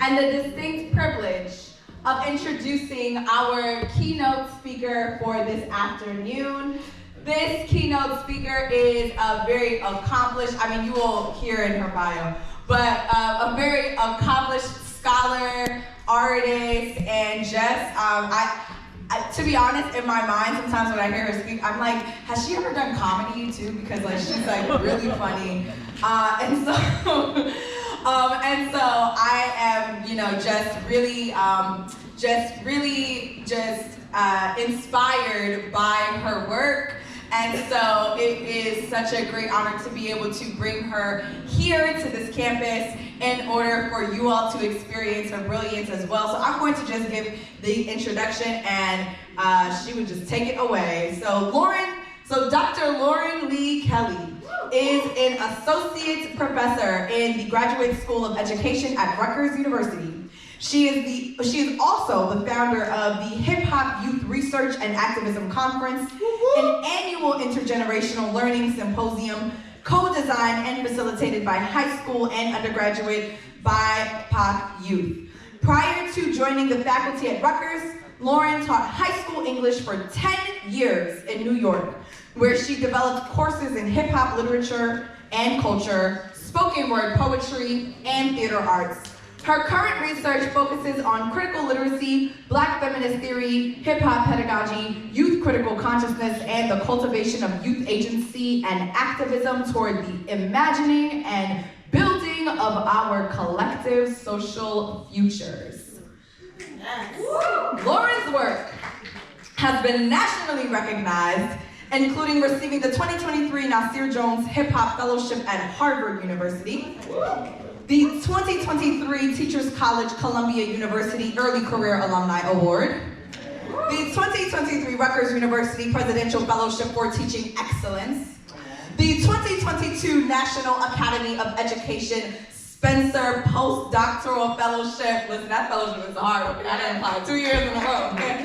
and the distinct privilege of introducing our keynote speaker for this afternoon. This keynote speaker is a very accomplished, you will hear in her bio, but a very accomplished scholar, artist, and just, to be honest, in my mind, sometimes when I hear her speak, I'm like, has she ever done comedy too? Because she's really funny. And so I am, just inspired by her work. And so it is such a great honor to be able to bring her here to this campus in order for you all to experience her brilliance as well. So I'm going to just give the introduction and she would just take it away. So Dr. Lauren Leigh Kelly is an associate professor in the Graduate School of Education at Rutgers University. She is also the founder of the Hip-Hop Youth Research and Activism Conference, an annual intergenerational learning symposium co-designed and facilitated by high school and undergraduate BIPOC youth. Prior to joining the faculty at Rutgers, Lauren taught high school English for 10 years in New York, where she developed courses in hip-hop literature and culture, spoken word poetry, and theater arts. Her current research focuses on critical literacy, Black feminist theory, hip-hop pedagogy, youth critical consciousness, and the cultivation of youth agency and activism toward the imagining and building of our collective social futures. Yes. Lauren's work has been nationally recognized, including receiving the 2023 Nasir Jones Hip-Hop Fellowship at Harvard University, the 2023 Teachers College Columbia University Early Career Alumni Award, the 2023 Rutgers University Presidential Fellowship for Teaching Excellence, the 2022 National Academy of Education Spencer Postdoctoral Fellowship. Listen, that fellowship is hard. Okay, I didn't apply 2 years in a row. Okay?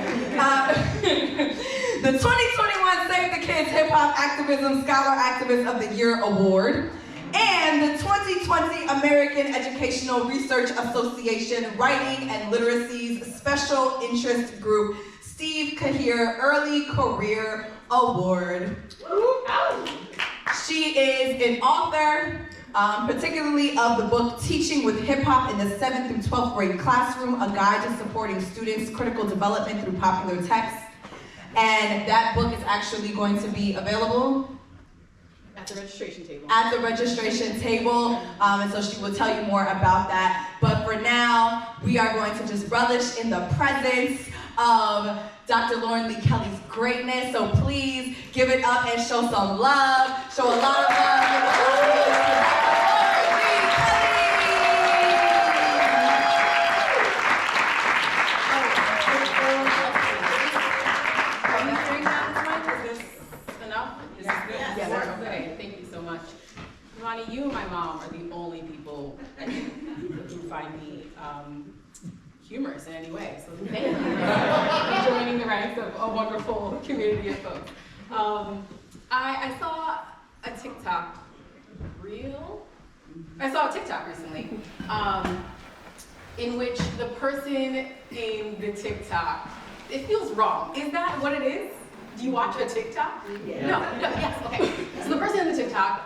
The 2021 Save the Kids Hip Hop Activism Scholar Activist of the Year Award, and the 2020 American Educational Research Association Writing and Literacy's Special Interest Group Steve Kahir Early Career Award. She is an author, particularly of the book Teaching with Hip Hop in the 7th through 12th grade classroom, a guide to supporting students' critical development through popular texts. And that book is actually going to be available at the registration table. At the registration table, and so she will tell you more about that. But for now, we are going to just relish in the presence of Dr. Lauren Leigh Kelly's greatness. So please give it up and show some love. Show a lot of love in the audience to Dr. Lauren Leigh Kelly. Are you hearing that? Is this enough? Yes. Okay, thank you so much. Ronnie, you and my mom are the only people who find me humorous in any way. So thank you for joining the ranks of a wonderful community of folks. I saw a TikTok reel. I saw a TikTok recently in which the person in the TikTok, it feels wrong. Is that what it is? Do you watch a TikTok? Yeah. No, yes, okay. So the person in the TikTok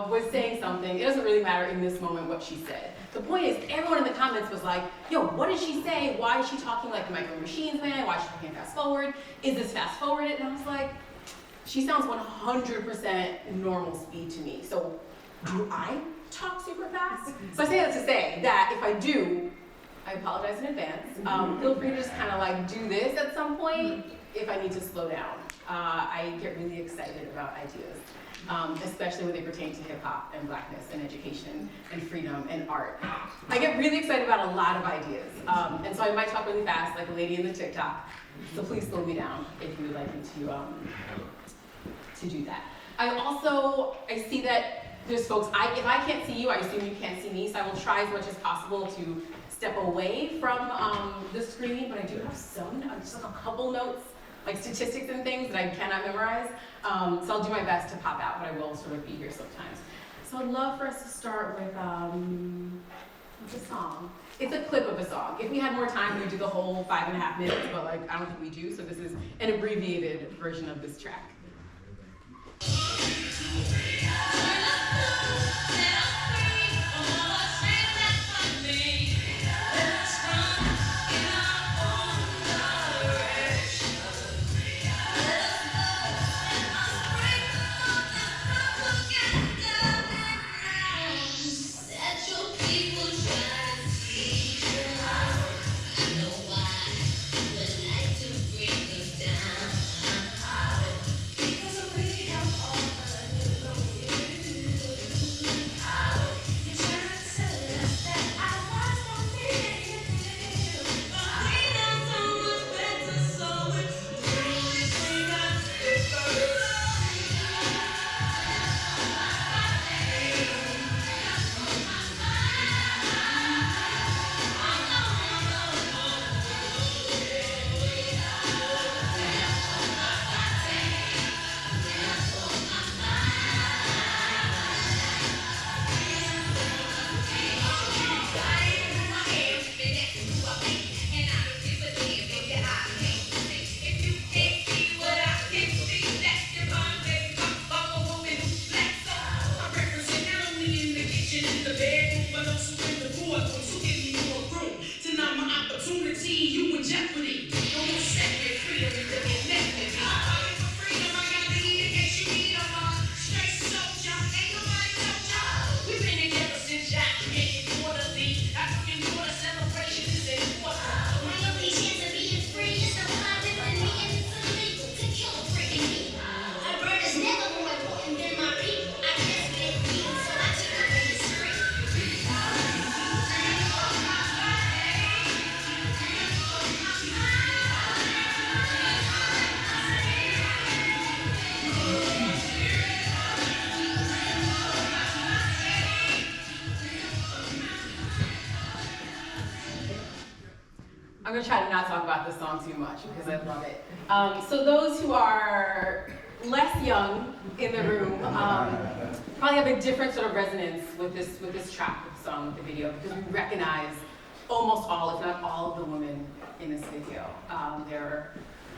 was saying something. It doesn't really matter in this moment what she said. The point is, everyone in the comments was like, yo, what did she say? Why is she talking like the Micro Machines Man? Why is she talking fast forward? Is this fast forwarded? And I was like, she sounds 100% normal speed to me. So do I talk super fast? So I say that to say that if I do, I apologize in advance. Feel free to just kind of like do this at some point if I need to slow down. I get really excited about ideas, especially when they pertain to hip hop and Blackness and education and freedom and art. I get really excited about a lot of ideas. And so I might talk really fast like a lady in the TikTok. So please slow me down if you would like me to do that. I see that there's folks, if I can't see you, I assume you can't see me, so I will try as much as possible to step away from the screen, but I do have just a couple notes, like statistics and things that I cannot memorize. So I'll do my best to pop out, but I will sort of be here sometimes. So I'd love for us to start with, the song. It's a clip of a song. If we had more time, we'd do the whole 5.5 minutes, but like I don't think we do, so this is an abbreviated version of this track. I'm gonna try to not talk about this song too much because I love it. So those who are less young in the room probably have a different sort of resonance with this track, with the song, with the video, because we recognize almost all, if not all, of the women in this video. There are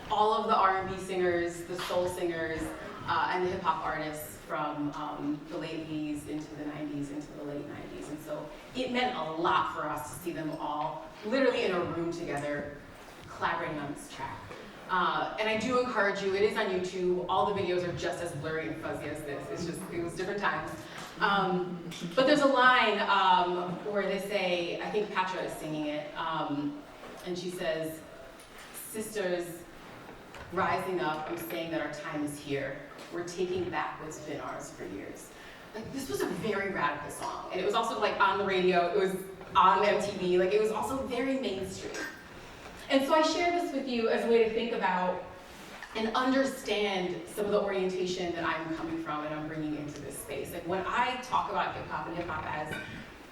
all of the R&B singers, the soul singers, and the hip hop artists from the late 80s into the 90s, into the late 90s. And so it meant a lot for us to see them all literally in a room together, collaborating on this track. And I do encourage you, it is on YouTube. All the videos are just as blurry and fuzzy as this. It's just, it was different times. But there's a line where they say, I think Patra is singing it, and she says, "Sisters, rising up, I'm saying that our time is here. We're taking back what's been ours for years." Like, this was a very radical song. And it was also like on the radio, it was on MTV, like it was also very mainstream. And so I share this with you as a way to think about and understand some of the orientation that I'm coming from and I'm bringing into this space. Like when I talk about hip hop and hip hop as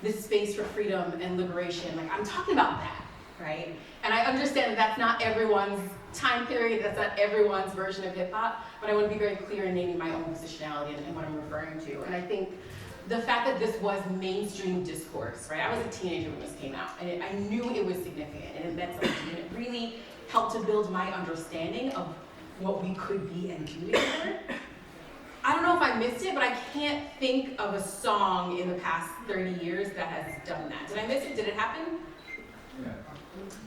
this space for freedom and liberation, like I'm talking about that, right? And I understand that that's not everyone's time period, that's not everyone's version of hip hop, but I want to be very clear in naming my own positionality and what I'm referring to. And I think the fact that this was mainstream discourse, right? I was a teenager when this came out, and I knew it was significant, and it meant something, and it really helped to build my understanding of what we could be and do together. I don't know if I missed it, but I can't think of a song in the past 30 years that has done that. Did I miss it? Did it happen? Yeah.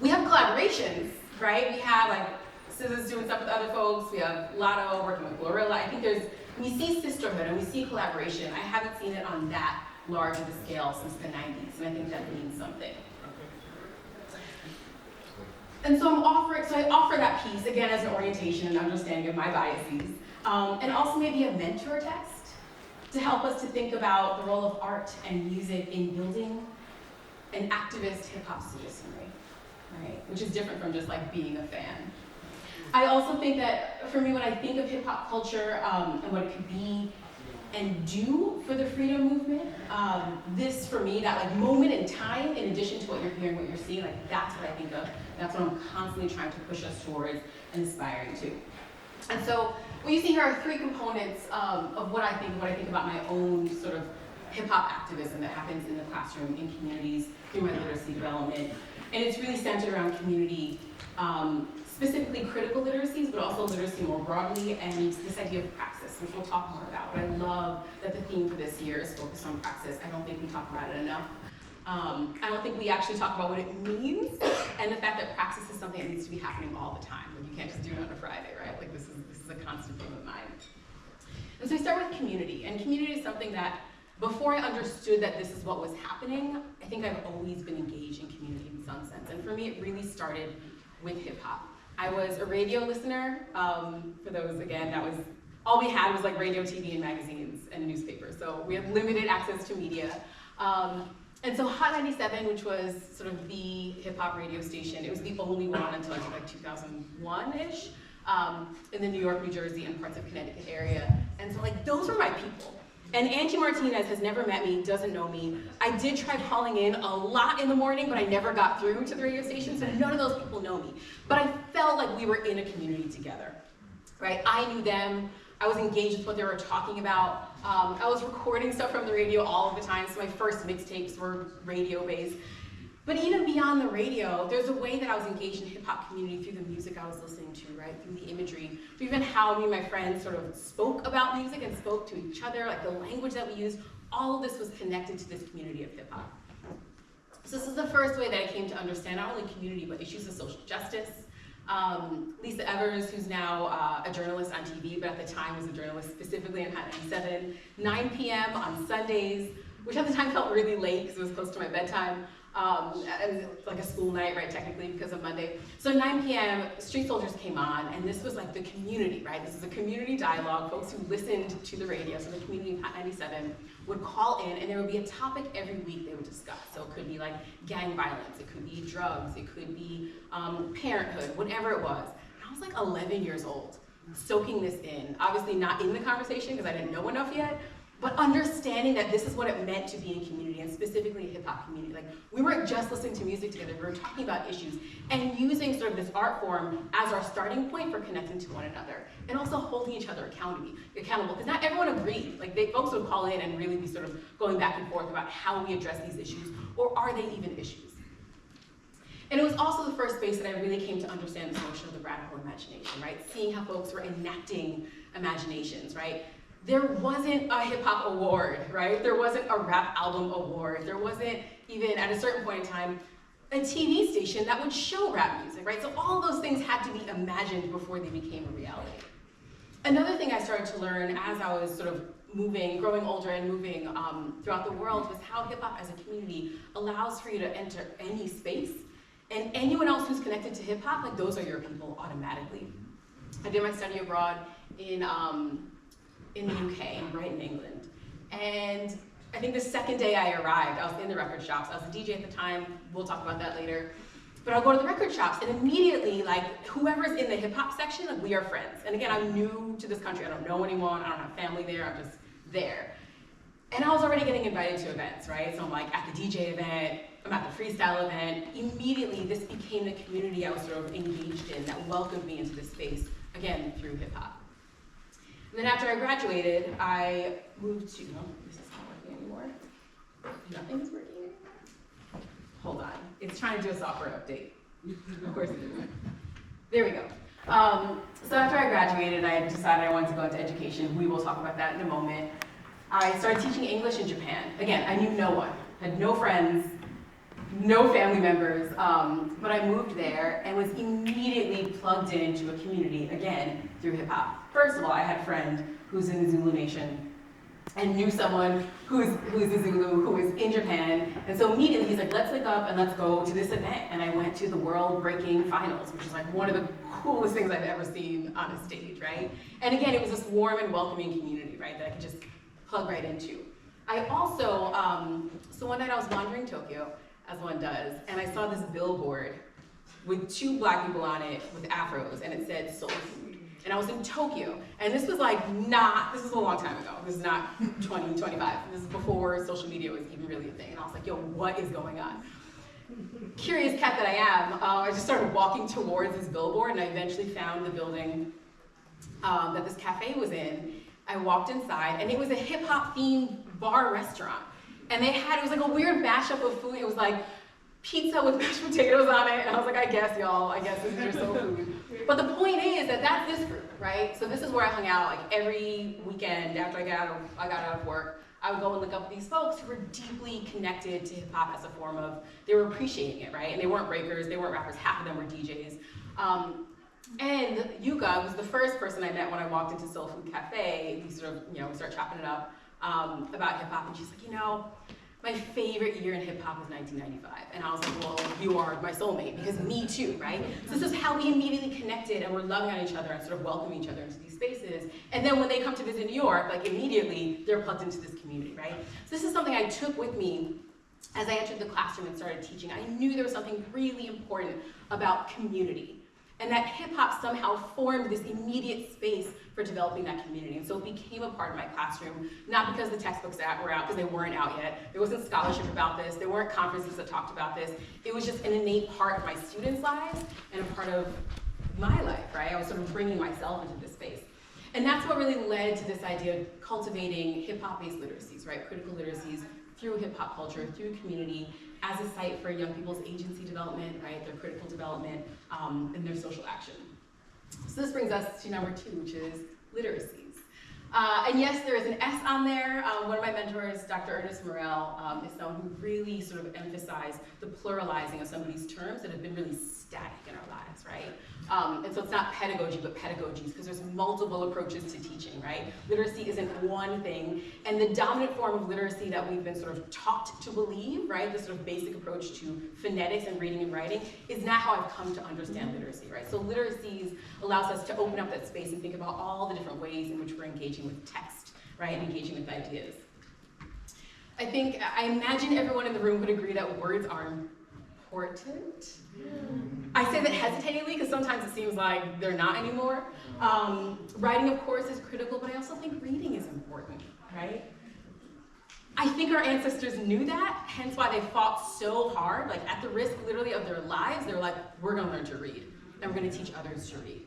We have collaborations, right? We have like SZA's doing stuff with other folks. We have Lotto working with Glorilla. I think we see sisterhood and we see collaboration. I haven't seen it on that large of a scale since the 90s, and I think that means something. And so I offer that piece, again, as an orientation and understanding of my biases, and also maybe a mentor text to help us to think about the role of art and music in building an activist hip-hop citizenry, right? Which is different from just like being a fan. I also think that for me, when I think of hip-hop culture and what it could be and do for the freedom movement, this for me, that like moment in time, in addition to what you're hearing, what you're seeing, like that's what I think of. That's what I'm constantly trying to push us towards and aspiring to. And so what you see here are three components of what I think about my own sort of hip-hop activism that happens in the classroom, in communities, through my literacy development. And it's really centered around community, specifically critical literacies, but also literacy more broadly, and this idea of praxis, which we'll talk more about. But I love that the theme for this year is focused on praxis. I don't think we talk about it enough. I don't think we actually talk about what it means, and the fact that praxis is something that needs to be happening all the time. Like, you can't just do it on a Friday, right? Like, this is a constant theme of mine. And so we start with community, and community is something that, before I understood that this is what was happening, I think I've always been engaged in community in some sense. And for me, it really started with hip hop. I was a radio listener. For those, again, that was, all we had was like radio, TV, and magazines, and a newspaper. So we had limited access to media. And so Hot 97, which was sort of the hip hop radio station, it was the only one until I think like 2001-ish, in the New York, New Jersey, and parts of Connecticut area. And so like, those were my people. And Angie Martinez has never met me, doesn't know me. I did try calling in a lot in the morning, but I never got through to the radio station, so none of those people know me. But I felt like we were in a community together, right? I knew them. I was engaged with what they were talking about. I was recording stuff from the radio all of the time, so my first mixtapes were radio-based. But even beyond the radio, there's a way that I was engaged in hip-hop community through the music I was listening to, right? Through the imagery, through even how me and my friends sort of spoke about music and spoke to each other, like the language that we used. All of this was connected to this community of hip-hop. So this is the first way that I came to understand not only community, but issues of social justice. Lisa Evers, who's now a journalist on TV, but at the time was a journalist specifically on Hot 97, 9 p.m. on Sundays, which at the time felt really late because it was close to my bedtime. And like a school night, right, technically, because of Monday. So 9 p.m., Street Soldiers came on, and this was like the community, right? This is a community dialogue. Folks who listened to the radio, so the community of Hot 97, would call in, and there would be a topic every week they would discuss. So it could be like gang violence, it could be drugs, it could be parenthood, whatever it was. And I was like 11 years old, soaking this in. Obviously not in the conversation, because I didn't know enough yet, but understanding that this is what it meant to be in community, and specifically a hip-hop community. Like, we weren't just listening to music together, we were talking about issues, and using sort of this art form as our starting point for connecting to one another, and also holding each other accountable, because not everyone agreed. Like, folks would call in and really be sort of going back and forth about how we address these issues, or are they even issues? And it was also the first space that I really came to understand this notion of the radical imagination, right? Seeing how folks were enacting imaginations, right? There wasn't a hip hop award, right? There wasn't a rap album award. There wasn't even, at a certain point in time, a TV station that would show rap music, right? So all those things had to be imagined before they became a reality. Another thing I started to learn as I was sort of growing older and moving throughout the world was how hip hop as a community allows for you to enter any space, and anyone else who's connected to hip hop, like, those are your people automatically. I did my study abroad in the UK, in Brighton, England. And I think the second day I arrived, I was in the record shops. I was a DJ at the time. We'll talk about that later. But I'll go to the record shops, and immediately, like, whoever's in the hip hop section, like, we are friends. And again, I'm new to this country. I don't know anyone. I don't have family there. I'm just there. And I was already getting invited to events, right? So I'm like at the DJ event, I'm at the freestyle event. Immediately, this became the community I was sort of engaged in that welcomed me into this space, again, through hip hop. And then after I graduated, I moved to, no, this is not working anymore. Nothing's working anymore. Hold on, it's trying to do a software update. Of course it isn't. There we go. So after I graduated, I decided I wanted to go into education. We will talk about that in a moment. I started teaching English in Japan. Again, I knew no one, had no friends, no family members, but I moved there and was immediately plugged into a community, again, through hip hop. First of all, I had a friend who's in the Zulu Nation and knew someone who's a Zulu who was in Japan. And so immediately he's like, let's link up and let's go to this event. And I went to the World Breaking Finals, which is like one of the coolest things I've ever seen on a stage, right? And again, it was this warm and welcoming community, right, that I could just plug right into. I also, so one night I was wandering Tokyo, as one does, and I saw this billboard with two black people on it with afros, and it said soul food. And I was in Tokyo, and this was like this is a long time ago. This is not 20, 25. This is before social media was even really a thing. And I was like, yo, what is going on? Curious cat that I am, I just started walking towards this billboard, and I eventually found the building that this cafe was in. I walked inside, and it was a hip-hop themed bar restaurant. And it was like a weird mashup of food. It was like pizza with mashed potatoes on it. And I was like, I guess, y'all, this is your soul food. But the point is that that's this group, right? So this is where I hung out like every weekend after I got out of work. I would go and look up these folks who were deeply connected to hip hop as a form of, they were appreciating it, right? And they weren't breakers, they weren't rappers, half of them were DJs. And Yuka was the first person I met when I walked into Soul Food Cafe. We sort of, we start chopping it up about hip hop, and she's like, my favorite year in hip hop was 1995. And I was like, well, you are my soulmate, because me too, right? So this is how we immediately connected, and we're loving on each other and sort of welcoming each other into these spaces. And then when they come to visit New York, like immediately they're plugged into this community, right? So this is something I took with me as I entered the classroom and started teaching. I knew there was something really important about community, and that hip hop somehow formed this immediate space for developing that community. And so it became a part of my classroom, not because the textbooks were out, because they weren't out yet. There wasn't scholarship about this. There weren't conferences that talked about this. It was just an innate part of my students' lives and a part of my life, right? I was sort of bringing myself into this space. And that's what really led to this idea of cultivating hip-hop-based literacies, right? Critical literacies through hip-hop culture, through community, as a site for young people's agency development, right? Their critical development, and their social action. So this brings us to number 2, which is literacies. And yes, there is an S on there. One of my mentors, Dr. Ernest Morel, is someone who really sort of emphasized the pluralizing of some of these terms that have been really static in our lives, right? And so it's not pedagogy, but pedagogies, because there's multiple approaches to teaching, right? Literacy isn't one thing, and the dominant form of literacy that we've been sort of taught to believe, right, the sort of basic approach to phonetics and reading and writing, is not how I've come to understand literacy, right? So literacies allows us to open up that space and think about all the different ways in which we're engaging with text, right, and engaging with ideas. I imagine everyone in the room would agree that words are important. I say that hesitatingly because sometimes it seems like they're not anymore. Writing, of course, is critical, but I also think reading is important, right? I think our ancestors knew that, hence why they fought so hard, like at the risk literally of their lives. They were like, we're gonna learn to read, and we're gonna teach others to read.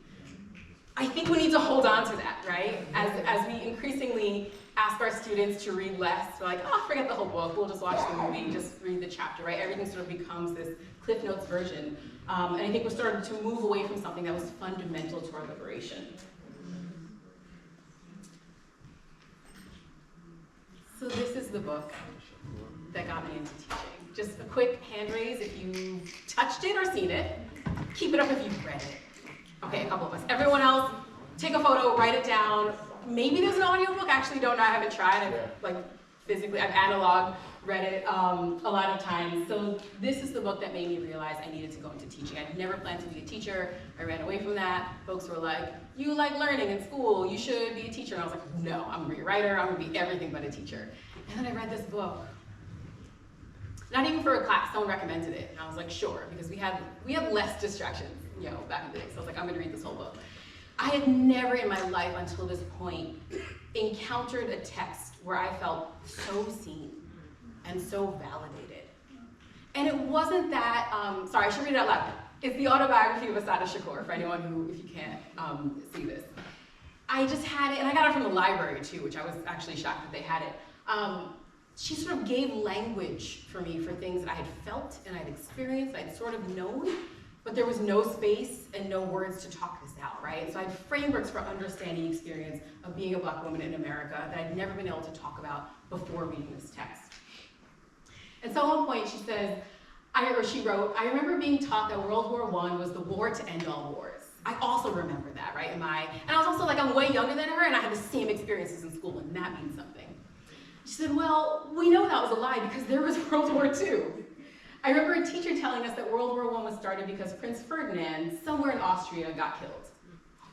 I think we need to hold on to that, right? As we increasingly ask our students to read less, we're like, oh, forget the whole book, we'll just watch the movie, just read the chapter, right? Everything sort of becomes this Cliff Notes version. And I think we're starting to move away from something that was fundamental to our liberation. So this is the book that got me into teaching. Just a quick hand raise if you touched it or seen it. Keep it up if you've read it. Okay, a couple of us. Everyone else, take a photo, write it down. Maybe there's an audiobook. Actually, don't know. I haven't tried. I've analog read it a lot of times. So this is the book that made me realize I needed to go into teaching. I never planned to be a teacher. I ran away from that. Folks were like, you like learning in school. You should be a teacher. And I was like, no, I'm gonna be a writer. I'm gonna be everything but a teacher. And then I read this book. Not even for a class. Someone recommended it. And I was like, sure, because we had less distractions, back in the day. So I was like, I'm gonna read this whole book. I had never in my life until this point encountered a text where I felt so seen and so validated. And it wasn't that, sorry, I should read it out loud. It's the autobiography of Assata Shakur, for anyone who, if you can't see this. I just had it, and I got it from the library too, which I was actually shocked that they had it. She sort of gave language for me for things that I had felt and I'd experienced, I'd sort of known, but there was no space and no words to talk this out, right? So I had frameworks for understanding the experience of being a Black woman in America that I'd never been able to talk about before reading this text. And so at one point she says, she wrote, I remember being taught that World War I was the war to end all wars. I also remember that, right? And I was also like, I'm way younger than her and I had the same experiences in school, and that means something. She said, well, we know that was a lie because there was World War II. I remember a teacher telling us that World War I was started because Prince Ferdinand, somewhere in Austria, got killed.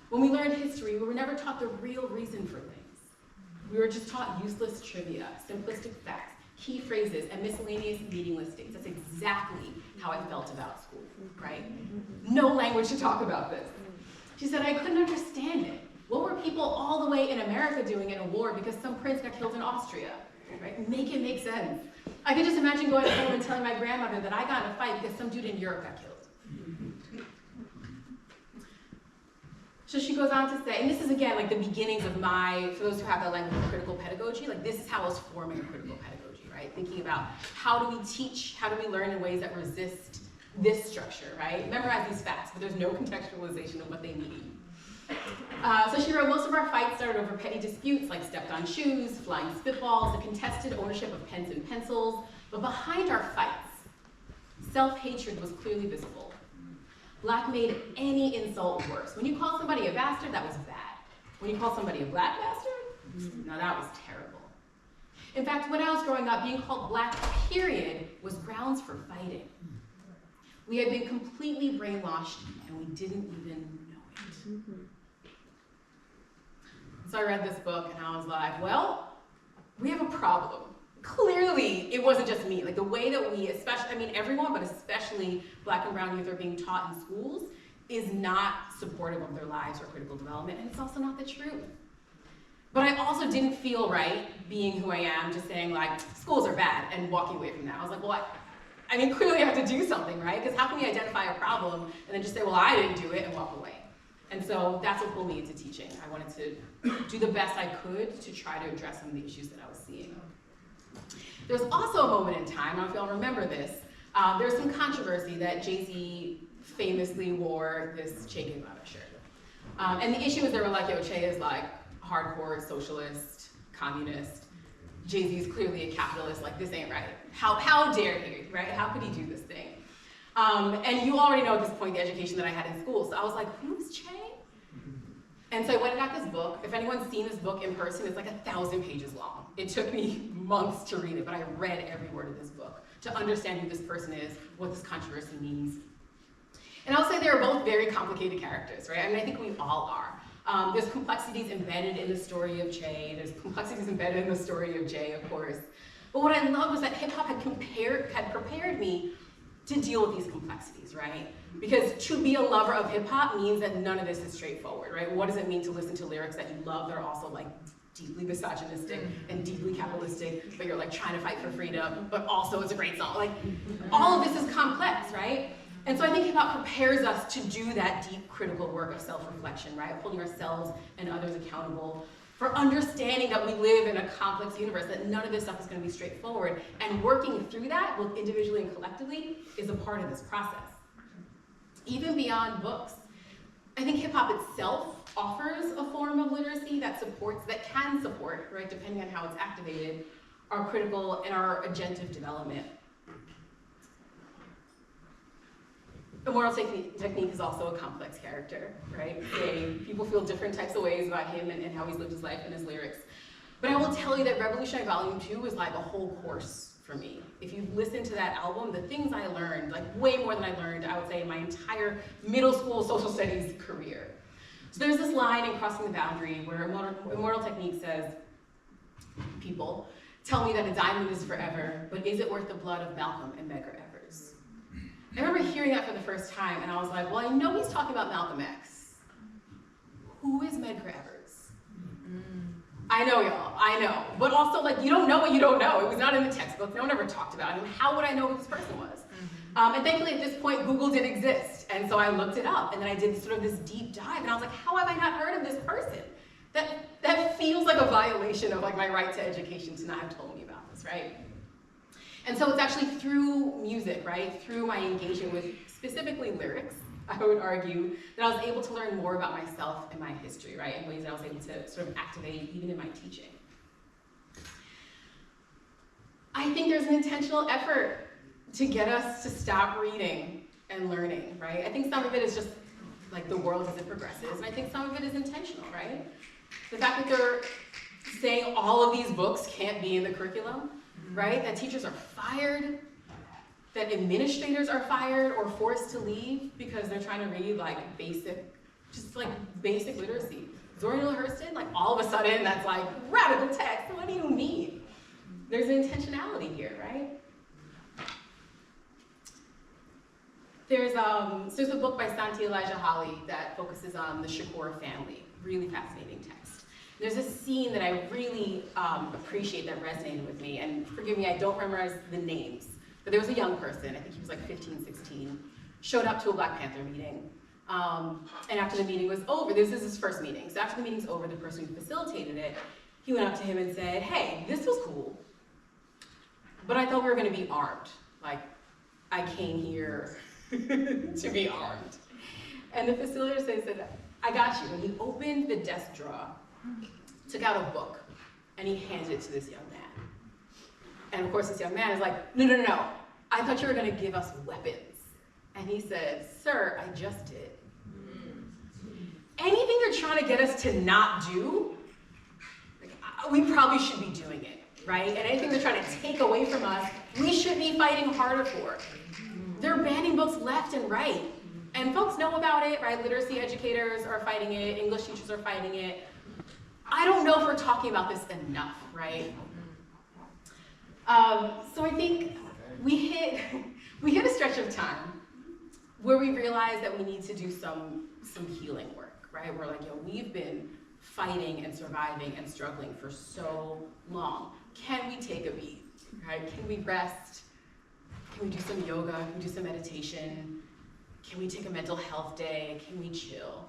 When we learned history, we were never taught the real reason for things. We were just taught useless trivia, simplistic facts, key phrases, and miscellaneous meaningless things. That's exactly how I felt about school, right? No language to talk about this. She said, I couldn't understand it. What were people all the way in America doing in a war because some prince got killed in Austria, right? Make it make sense. I could just imagine going home and telling my grandmother that I got in a fight because some dude in Europe got killed. So she goes on to say, and this is again like the beginnings of my, for those who have that language of critical pedagogy, like this is how I was forming a critical pedagogy, right? Thinking about how do we teach, how do we learn in ways that resist this structure, right? Memorize these facts, but there's no contextualization of what they mean. So she wrote, most of our fights started over petty disputes like stepped on shoes, flying spitballs, the contested ownership of pens and pencils, but behind our fights, self-hatred was clearly visible. Black made any insult worse. When you call somebody a bastard, that was bad. When you call somebody a black bastard, now that was terrible. In fact, when I was growing up, being called black, period, was grounds for fighting. We had been completely brainwashed, and we didn't even know it. So I read this book, and I was like, well, we have a problem. Clearly, it wasn't just me. Like the way that we, especially, I mean everyone, but especially Black and brown youth are being taught in schools is not supportive of their lives or critical development, and it's also not the truth. But I also didn't feel right being who I am, just saying like, schools are bad, and walking away from that. I was like, well, I mean, clearly I have to do something, right? Because how can we identify a problem and then just say, well, I didn't do it, and walk away? And so that's what pulled me into teaching. I wanted to do the best I could to try to address some of the issues that I was seeing. There's also a moment in time, I don't know if y'all remember this, there's some controversy that Jay-Z famously wore this Che Guevara shirt. And the issue is they were like, yo, Che is like hardcore socialist, communist. Jay-Z is clearly a capitalist, like this ain't right. How dare he, right? How could he do this thing? And you already know at this point the education that I had in school, so I was like, who's Che? And so I went and got this book. If anyone's seen this book in person, it's like 1,000 pages long. It took me months to read it, but I read every word of this book to understand who this person is, what this controversy means. And I'll say they're both very complicated characters, right? I mean, I think we all are. There's complexities embedded in the story of Che. There's complexities embedded in the story of Jay, of course. But what I love was that hip-hop had prepared me to deal with these complexities, right? Because to be a lover of hip-hop means that none of this is straightforward, right? What does it mean to listen to lyrics that you love that are also like deeply misogynistic and deeply capitalistic, but you're like trying to fight for freedom, but also it's a great song. Like, all of this is complex, right? And so I think hip-hop prepares us to do that deep critical work of self-reflection, right? Of holding ourselves and others accountable for understanding that we live in a complex universe, that none of this stuff is going to be straightforward. And working through that, both individually and collectively, is a part of this process. Even beyond books, I think hip-hop itself offers a form of literacy that can support, right, depending on how it's activated, our critical and our agentive development. The moral technique is also a complex character, right? People feel different types of ways about him and how he's lived his life and his lyrics. But I will tell you that Revolutionary Volume 2 was like a whole course for me. If you listen to that album, the things I learned, like way more than I learned, I would say, in my entire middle school social studies career. So there's this line in Crossing the Boundary where Immortal Technique says, people tell me that a diamond is forever, but is it worth the blood of Malcolm and Medgar Evers? I remember hearing that for the first time, and I was like, well, I know he's talking about Malcolm X. Who is Medgar Evers? I know, y'all, I know. But also, like, you don't know what you don't know. It was not in the textbooks. No one ever talked about him. How would I know who this person was? And thankfully, at this point, Google did exist. And so I looked it up, and then I did sort of this deep dive, and I was like, how have I not heard of this person? That feels like a violation of like my right to education to not have told me about this, right? And so it's actually through music, right? Through my engagement with specifically lyrics, I would argue, that I was able to learn more about myself and my history, right? In ways that I was able to sort of activate even in my teaching. I think there's an intentional effort to get us to stop reading and learning, right? I think some of it is just like the world as it progresses, and I think some of it is intentional, right? The fact that they're saying all of these books can't be in the curriculum, right? That teachers are fired, that administrators are fired or forced to leave because they're trying to read like basic literacy. Zora Neale Hurston, like all of a sudden that's like radical text. What do you mean? There's an intentionality here, right? There's a book by Santi Elijah Holly that focuses on the Shakur family. Really fascinating text. There's a scene that I really appreciate that resonated with me, and forgive me, I don't memorize the names, but there was a young person, I think he was like 15, 16, showed up to a Black Panther meeting, And after the meeting was over, this is his first meeting, so after the meeting's over, the person who facilitated it, he went up to him and said, hey, this was cool, but I thought we were gonna be armed. Like, I came here to be armed. And the facilitator said, I got you. And he opened the desk drawer, took out a book, and he handed it to this young man. And of course, this young man is like, no, I thought you were gonna give us weapons. And he said, sir, I just did. Anything they're trying to get us to not do, we probably should be doing it, right? And anything they're trying to take away from us, we should be fighting harder for. They're banning books left and right. And folks know about it, right? Literacy educators are fighting it, English teachers are fighting it. I don't know if we're talking about this enough, right? So I think we hit a stretch of time where we realize that we need to do some healing work, right? We're like, we've been fighting and surviving and struggling for so long. Can we take a beat, right? Can we rest? Can we do some yoga? Can we do some meditation? Can we take a mental health day? Can we chill?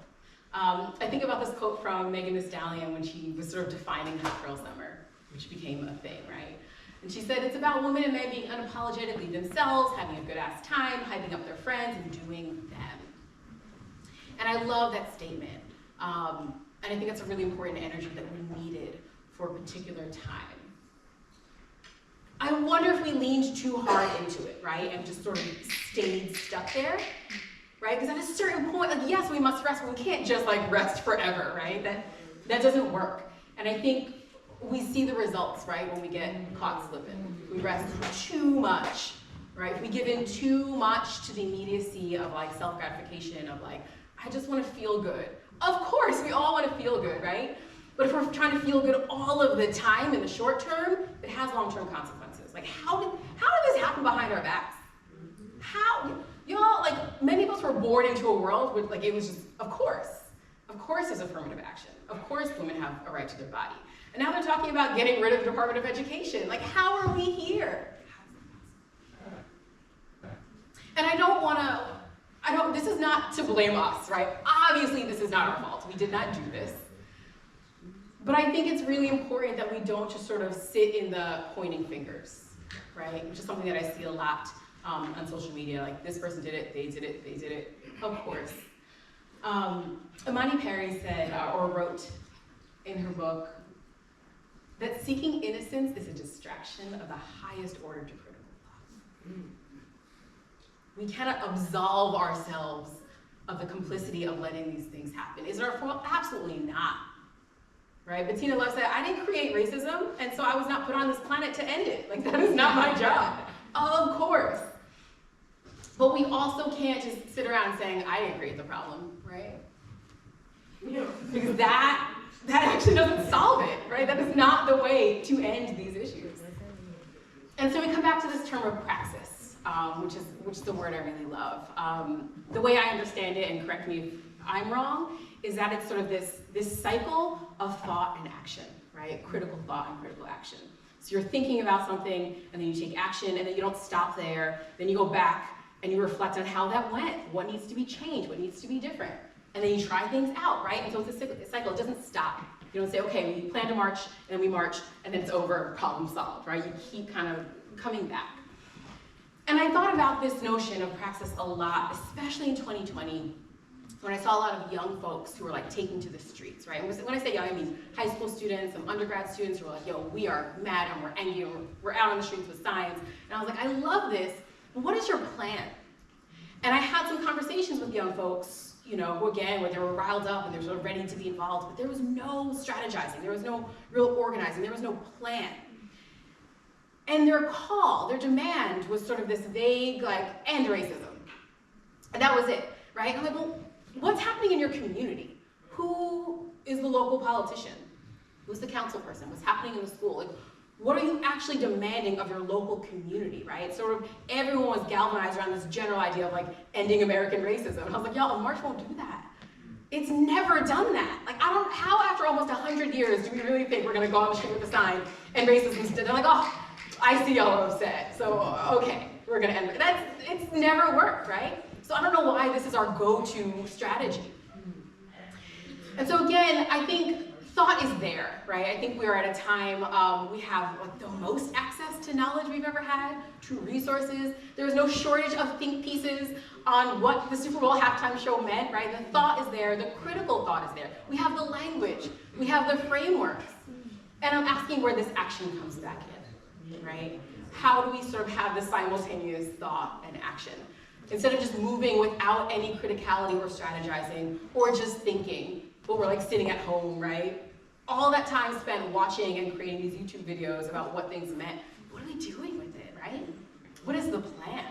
I think about this quote from Megan Thee Stallion when she was sort of defining Hot Girl Summer, which became a thing, right? And she said, it's about women and men being unapologetically themselves, having a good ass time, hyping up their friends, and doing them. And I love that statement. And I think it's a really important energy that we needed for a particular time. I wonder if we leaned too hard into it, right? And just sort of stayed stuck there, right? Because at a certain point, like, yes, we must rest, but we can't just like rest forever, right? That doesn't work. And I think we see the results, right, when we get caught slipping. We rest too much, right? If we give in too much to the immediacy of like self-gratification, of like, I just want to feel good. Of course, we all want to feel good, right? But if we're trying to feel good all of the time in the short term, it has long-term consequences. Like, how did this happen behind our backs? How? Y'all, like, many of us were born into a world where, like, it was just, of course there's affirmative action. Of course women have a right to their body. And now they're talking about getting rid of the Department of Education. Like, how are we here? And this is not to blame us, right? Obviously, this is not our fault. We did not do this. But I think it's really important that we don't just sort of sit in the pointing fingers, right? Which is something that I see a lot on social media, like this person did it, they did it, they did it, of course. Imani Perry said, or wrote in her book, that seeking innocence is a distraction of the highest order to critical thought. We cannot absolve ourselves of the complicity of letting these things happen. Is it our fault? Absolutely not. Right? Bettina Love said, I didn't create racism, and so I was not put on this planet to end it. Like, that is not my job. Of course. But we also can't just sit around saying, I didn't create the problem, right? Because that actually doesn't solve it, right? That is not the way to end these issues. And so we come back to this term of praxis, which is the word I really love. The way I understand it, and correct me if I'm wrong, is that it's sort of this cycle of thought and action, right? Critical thought and critical action. So you're thinking about something, and then you take action, and then you don't stop there. Then you go back, and you reflect on how that went. What needs to be changed? What needs to be different? And then you try things out, right? And so it's a cycle. It doesn't stop. You don't say, okay, we plan to march, and then we march, and then it's over, problem solved, right? You keep kind of coming back. And I thought about this notion of praxis a lot, especially in 2020, when I saw a lot of young folks who were like taking to the streets, right? And when I say young, I mean high school students, some undergrad students who were like, yo, we are mad and we're angry and we're out on the streets with signs. And I was like, I love this, but what is your plan? And I had some conversations with young folks, you know, who again, where they were riled up and they were sort of ready to be involved, but there was no strategizing, there was no real organizing, there was no plan. And their demand was sort of this vague, like, end racism. And that was it, right? And I'm like, well, what's happening in your community? Who is the local politician? Who's the council person? What's happening in the school? Like, what are you actually demanding of your local community, right? Sort of everyone was galvanized around this general idea of like ending American racism. And I was like, y'all, a march won't do that. It's never done that. Like, how after almost 100 years do we really think we're gonna go on the street with a sign and racism stood? They're like, oh, I see y'all are upset, so okay, we're gonna end it. It's never worked, right? So I don't know why this is our go-to strategy. And so again, I think thought is there, right? I think we're at a time, we have like the most access to knowledge we've ever had, true resources. There's no shortage of think pieces on what the Super Bowl halftime show meant, right? The thought is there, the critical thought is there. We have the language, we have the frameworks. And I'm asking where this action comes back in, right? How do we sort of have this simultaneous thought and action? Instead of just moving without any criticality or strategizing, or just thinking, but we're like sitting at home, right? All that time spent watching and creating these YouTube videos about what things meant. What are we doing with it, right? What is the plan?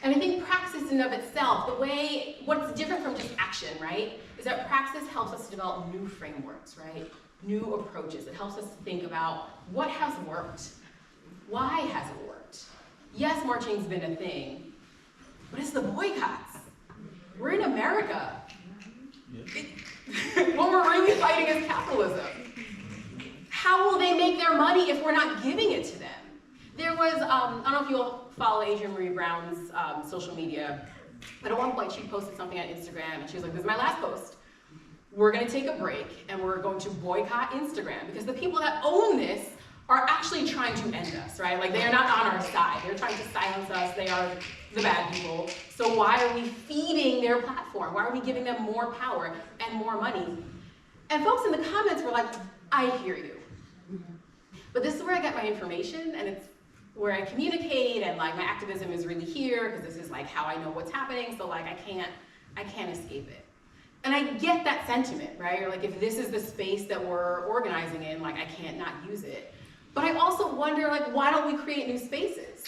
And I think praxis in and of itself, what's different from just action, right, is that praxis helps us develop new frameworks, right? New approaches. It helps us to think about what has worked, why has it worked? Yes, marching's been a thing, but it's the boycotts. We're in America. What we're really fighting is capitalism. How will they make their money if we're not giving it to them? There was, I don't know if you'll follow Adrienne Marie Brown's social media, but at one point she posted something on Instagram and she was like, this is my last post. We're gonna take a break and we're going to boycott Instagram because the people that own this are actually trying to end us, right? Like they are not on our side. They're trying to silence us. They are the bad people. So why are we feeding their platform? Why are we giving them more power and more money? And folks in the comments were like, I hear you. But this is where I get my information and it's where I communicate and like my activism is really here because this is like how I know what's happening. So like I can't escape it. And I get that sentiment, right? Or like if this is the space that we're organizing in, like I can't not use it. But I also wonder, like, why don't we create new spaces?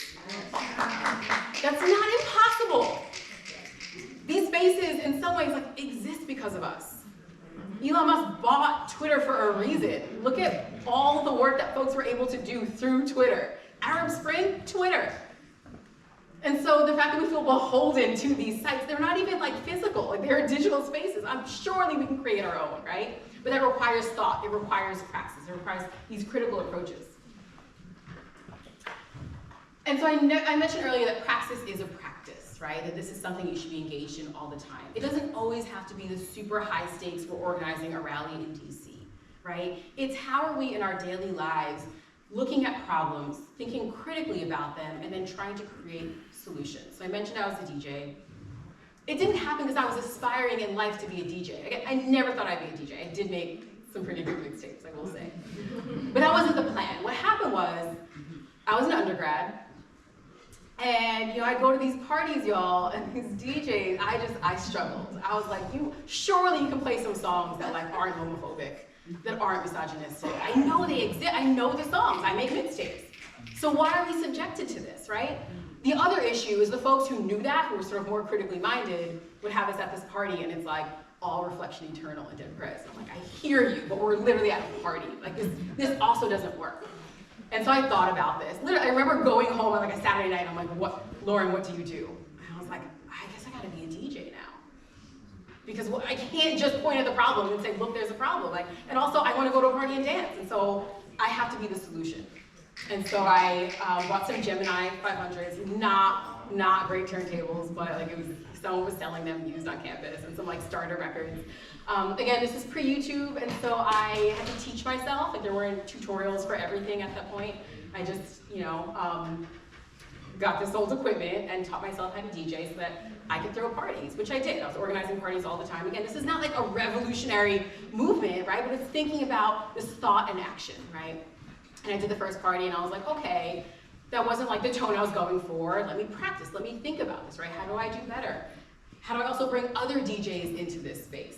That's not impossible. These spaces, in some ways, like, exist because of us. Elon Musk bought Twitter for a reason. Look at all the work that folks were able to do through Twitter. Arab Spring, Twitter. And so the fact that we feel beholden to these sites, they're not even like physical, like they're digital spaces. Surely we can create our own, right? But that requires thought, it requires praxis, it requires these critical approaches. And so I mentioned earlier that praxis is a practice, right? That this is something you should be engaged in all the time. It doesn't always have to be the super high stakes we're organizing a rally in DC, right? It's how are we in our daily lives looking at problems, thinking critically about them, and then trying to create solutions. So I mentioned I was a DJ. It didn't happen because I was aspiring in life to be a DJ. Again, I never thought I'd be a DJ. I did make some pretty good mixtapes, I will say. But that wasn't the plan. What happened was, I was an undergrad, and I'd go to these parties, y'all, and these DJs, I struggled. I was like, surely you can play some songs that like aren't homophobic, that aren't misogynistic. I know they exist, I know the songs, I make mixtapes. So why are we subjected to this, right? The other issue is the folks who knew that, who were sort of more critically minded, would have us at this party and it's like, all reflection eternal and dead press. I'm like, I hear you, but we're literally at a party. Like this also doesn't work. And so I thought about this. Literally, I remember going home on like a Saturday night, and I'm like, Lauren, what do you do? And I was like, I guess I gotta be a DJ now. Because I can't just point at the problem and say, look, there's a problem. Like, and also I wanna go to a party and dance. And so I have to be the solution. And so I bought some Gemini 500s, not great turntables, but like someone was selling them used on campus, and some like starter records. Again, this is pre-YouTube, and so I had to teach myself. Like there weren't tutorials for everything at that point. I just, got this old equipment and taught myself how to DJ so that I could throw parties, which I did. I was organizing parties all the time. Again, this is not like a revolutionary movement, right? But it's thinking about this thought and action, right? And I did the first party, and I was like, okay, that wasn't like the tone I was going for. Let me practice. Let me think about this, right? How do I do better? How do I also bring other DJs into this space?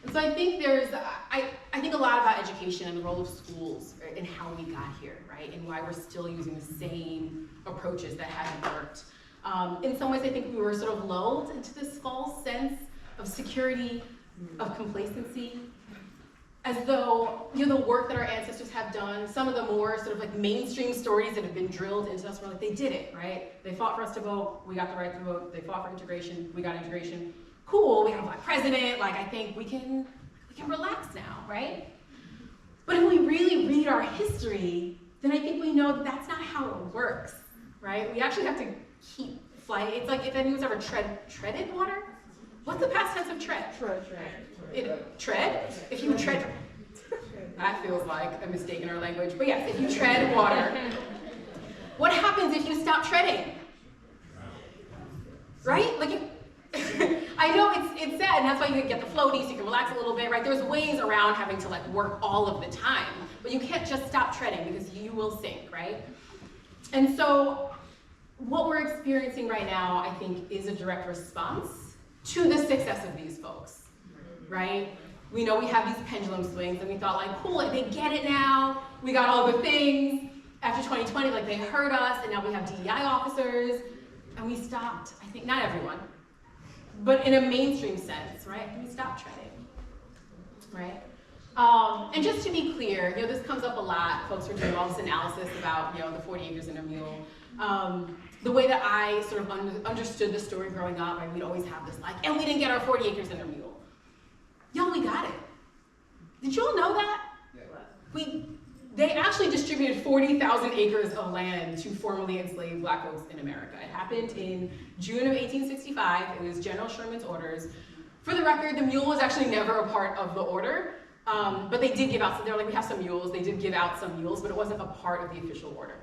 And so I think I think a lot about education and the role of schools and how we got here, right? And why we're still using the same approaches that haven't worked. In some ways, I think we were sort of lulled into this false sense of security, of complacency, as though the work that our ancestors have done, some of the more sort of like mainstream stories that have been drilled into us, were like, they did it, right? They fought for us to vote, we got the right to vote. They fought for integration, we got integration. Cool, we have a black president, like I think we can relax now, right? But if we really read our history, then I think we know that that's not how it works, right? We actually have to keep flight. It's like if anyone's ever treaded water. What's the past tense of tread? Tread. If you tread, that feels like a mistake in our language. But yes, if you tread water, what happens if you stop treading? Right? Like I know it's sad, and that's why you can get the floaties, so you can relax a little bit, right? There's ways around having to like work all of the time, but you can't just stop treading because you will sink, right? And so what we're experiencing right now, I think, is a direct response to the success of these folks, right? We know we have these pendulum swings, and we thought like, cool, like, they get it now, we got all the things. After 2020, like they heard us, and now we have DEI officers, and we stopped, I think, not everyone, but in a mainstream sense, right? We stopped treading, right? And just to be clear, this comes up a lot. Folks are doing all this analysis about, the 40 acres and a mule. The way that I sort of understood the story growing up, we'd always have this like, and we didn't get our 40 acres and a mule. Y'all, we got it. Did you all know that? They actually distributed 40,000 acres of land to formerly enslaved black folks in America. It happened in June of 1865. It was General Sherman's orders. For the record, the mule was actually never a part of the order, but they did give out, so they're like, we have some mules. They did give out some mules, but it wasn't a part of the official order.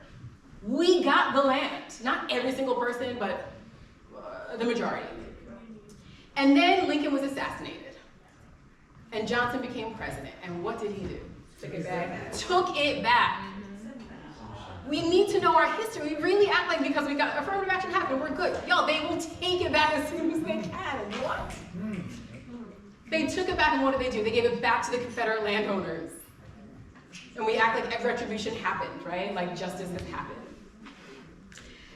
We got the land. Not every single person, but the majority. And then Lincoln was assassinated, and Johnson became president. And what did he do? Took it back. Took it back. We need to know our history. We really act like because we got affirmative action happened, we're good. Yo, they will take it back as soon as they can. What? They took it back, and what did they do? They gave it back to the Confederate landowners. And we act like retribution happened, right? Like justice has happened.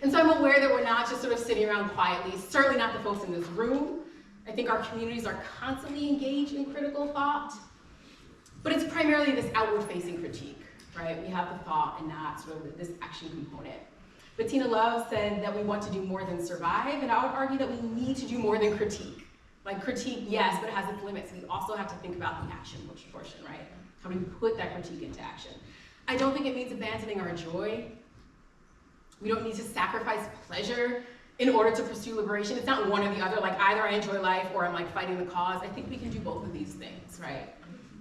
And so I'm aware that we're not just sort of sitting around quietly, certainly not the folks in this room. I think our communities are constantly engaged in critical thought. But it's primarily this outward-facing critique, right? We have the thought and not sort of this action component. Bettina Love said that we want to do more than survive, and I would argue that we need to do more than critique. Like critique, yes, but it has its limits. We also have to think about the action portion, right? How do we put that critique into action? I don't think it means abandoning our joy. We don't need to sacrifice pleasure in order to pursue liberation. It's not one or the other, like either I enjoy life or I'm like fighting the cause. I think we can do both of these things, right?